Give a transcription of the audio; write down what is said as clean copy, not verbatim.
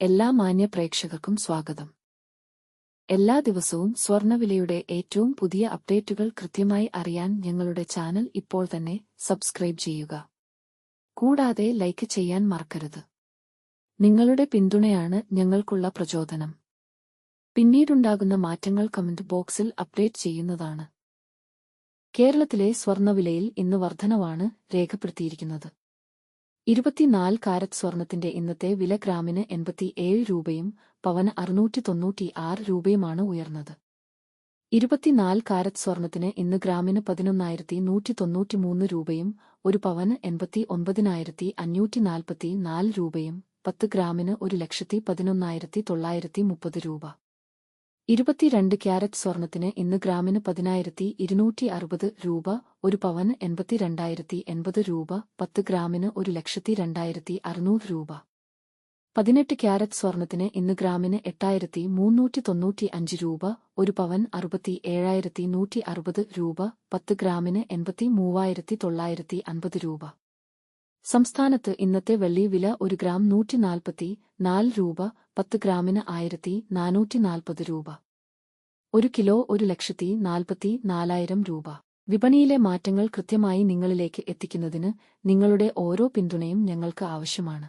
എല്ലാ മാന്യ പ്രേക്ഷകർക്കും സ്വാഗതം. എല്ലാ ദിവസവും സ്വർണ്ണവിലയുടെ ഏറ്റവും പുതിയ അപ്ഡേറ്റുകൾ കൃത്യമായി അറിയാൻ ഞങ്ങളുടെ ചാനൽ ഇപ്പോൾ തന്നെ സബ്സ്ക്രൈബ് ചെയ്യുക. കൂടാതെ ലൈക്ക് ചെയ്യാൻ മറക്കരുത്. നിങ്ങളുടെ പിന്തുണയാണ് ഞങ്ങൾക്കുള്ള പ്രചോദനം. പിന്നീടുണ്ടാകുന്ന മാറ്റങ്ങൾ കമന്റ് ബോക്സിൽ അപ്ഡേറ്റ് ചെയ്യുന്നതാണ്. കേരളത്തിലെ സ്വർണ്ണവിലയിൽ ഇന്ന് വർധനവാണ് രേഖപ്പെടുത്തിയിരിക്കുന്നത്. 24 കാരറ്റ് സ്വർണത്തിന്റെ ഇന്നത്തെ വില ഗ്രാമിന് 87 രൂപയും പവന് 696 രൂപയുമാണ് ഉയർന്നത്. 24 കാരറ്റ് സ്വർണത്തിന് ഇന്ന് ഗ്രാമിന് 11,193 രൂപയും ഒരു പവന് 89,544 രൂപയും 10 ഗ്രാമിന് 1,11,930 രൂപ. 22 ക്യാരറ്റ് സ്വർണത്തിന് ഇന്ന് ഗ്രാമിന് 10,260 രൂപ, ഒരു പവന് 82,080 രൂപ, 10 ഗ്രാമിന് 1,02,600 രൂപ. 18 ക്യാരറ്റ് സ്വർണത്തിന് ഇന്ന് ഗ്രാമിന് 8,395 രൂപ, ഒരു പവൻ 67,160 രൂപ, 10 ഗ്രാമിന് 83,950 രൂപ. സംസ്ഥാനത്ത് ഇന്നത്തെ വെള്ളി വില 1 ഗ്രാം 144 രൂപ, 10 ഗ്രാമിന് 1,440 രൂപ. 1 കിലോ 1,44,000 രൂപ. വിപണിയിലെ മാറ്റങ്ങൾ കൃത്യമായി നിങ്ങളിലേക്ക് എത്തിക്കുന്നതിന് നിങ്ങളുടെ ഓരോ പിന്തുണയും ഞങ്ങൾക്ക് ആവശ്യമാണ്.